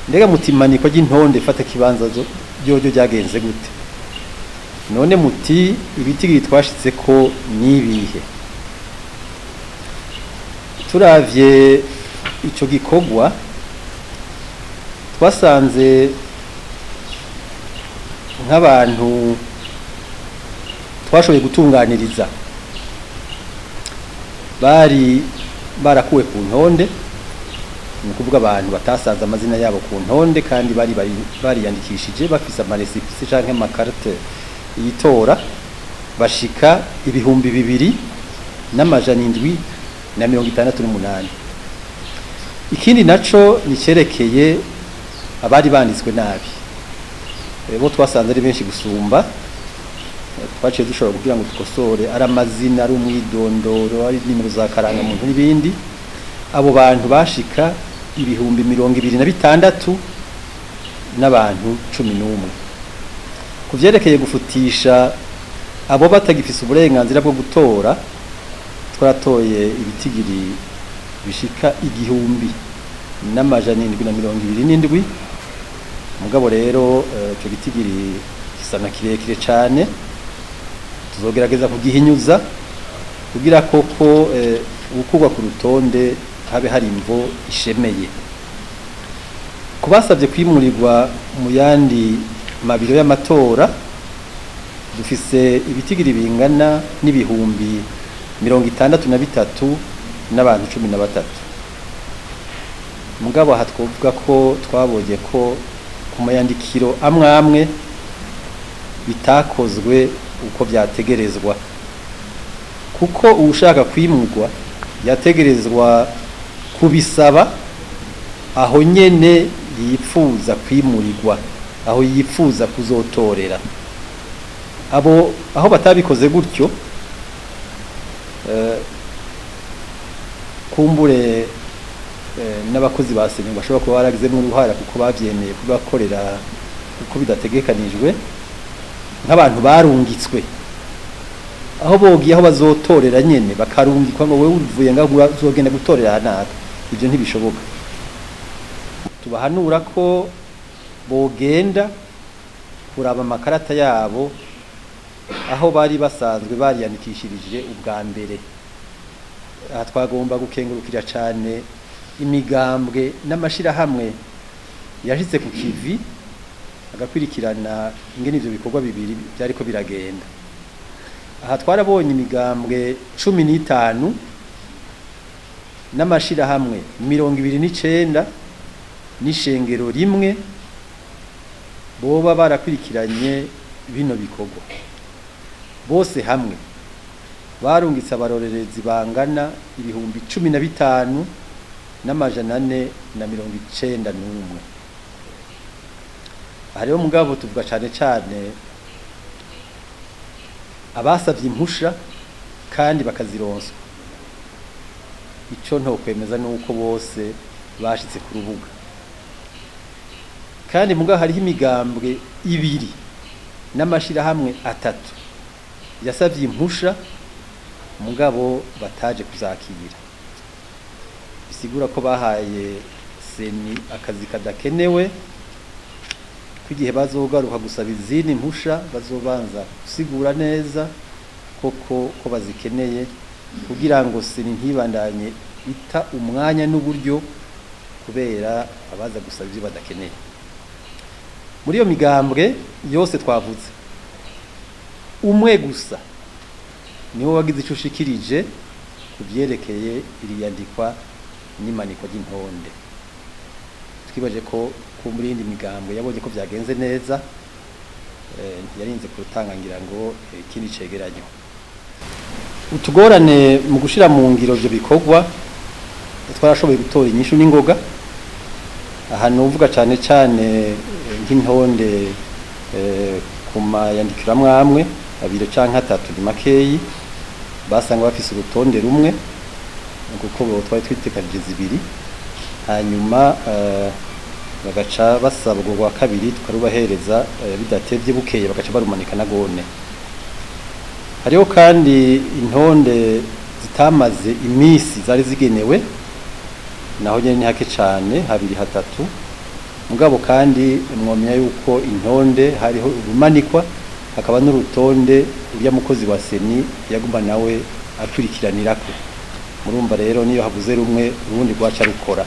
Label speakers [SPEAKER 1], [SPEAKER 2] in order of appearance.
[SPEAKER 1] mbega mutimanikwa ry'intonde fata kibanza ryojo ryagenze gute? None muti ibitigiri twashitse ko nibihe? Turavye ico gikorwa twasanze nk'abantu twashoboye gutunganiriza bari barakuwe ku ntonde, ni ukuvuga abantu batasaza amazina yabo ku ntonde kandi bariyandikishije bafise amaresipisi canke amakarite yitora, bashika 2,768. Ikindi naco nicerekeye abari banditswe nabi, bo twasanze ari benshi gusumba. Twaciye dushobora kugira ngo tukosore ari amazina, ari umwidondoro, ari nimero za karanga muntu n'ibindi. Abo bantu bashika 26,000 n'abantu 11. Kuvyerekeye gufutisha abo batagifise uburenganzira bwo gutora, twaratoye ibitigiri bishika 1,727. Mugabo rero cyo gitigiri gisana kirekire cyane, tuzogerageza kugihinyuza kugira koko gukugwa ku rutonde habe hari imvo ishemeye. Kubasabye kwimurirwa mu yandi mabiro y'amatora, dufise ibitigiri bingana n'ibihumbi 63 n'abantu 13. Mugabo aha twovuga ko twabonye ko ku mayandikiro amwe bitakozwe uko byategerezwa, kuko ushaka kwimurwa yategerezwa kubisaba aho nyene yipfuza kwimurirwa, aho yipfuza kuzotorera. Aho batabikoze gutyo, kumbure n'abakozi basenye bashobora kuba baragizemo uruhara kuko bavyemeye kubakorera uko bidategekanijwe, nk'abantu barungitswe aho bogiye aho bazotorera nyene bakarungikwa ngo wewe uvuye ngaho uzogenda gutorera hanaka. Ibyo ntibishoboka. Tubahanura ko bogenda kuraba amakarata yabo aho bari basanzwe bariyandikishirije ubwa mbere. Aha twagomba gukengurukira cyane imigambwe n'amashirahamwe yashitse ku kivi agakwirikirana ingene ivyo bikorwa bibiri byariko biragenda. Aha twarabonye imigambwe 15 n'amashirahamwe 29 n'ishengero rimwe boba barakwirikiranye bino bikorwa. Bose hamwe barungitse abarorerezi bangana 15,491. Hariho mugabo tuvuga cyane cyane abasavye impusha kandi bakazironswa. Ico ntokwemeza nuko bose bashitse ku rubuga, kandi mugabo hariho imigambwe 2 n'amashirahamwe 3 yasavye impusha mugabo bataje kuzakira. Bisigura ko bahaye seni akazi kadakenewe, kugihe bazogaruka gusaba izindi impusha bazobanza gusigura neza koko ko bazikeneye, kugira ngo seni ntibandanye ita umwanya n'uburyo kubera abaza gusaba ibyo badakeneye. Muri iyo migambwe yose twavuze, umwe gusa niwo wagize ico ushikirije kubyerekeye iriyandikwa n'imanikwa ry'intonde. Twibaje ko muri indi migambwe yabonye ko byagenze neza, yarinze kurutanga ngira ngo ikindi cegeranyo. Utugorane mu gushira mu ngiro byo bikorwa twarashoboye gutora inyishu n'ingoga. Aha nuvuga cyane cyane nk'intonde ku mayandikiro amwe 2 canke 3 ni makeyi, basanga bafise urutonde rumwe kuko twari twitekanije 2, hanyuma bagaca basaba ubwo kabiri tukarubahereza bidatevye bukeye bagaca barumanika nagone. Hariho kandi intonde zitamaze imisi zari zigenewe, naho nyene ni hake cyane 2-3, mugabo kandi mwomenya yuko intonde hariho urumanikwa hakaba n'urutonde urya mukozi wa seni yaguma nawe akurikiranirako, murumva rero niyo habuze rumwe urundi rwaca rukora.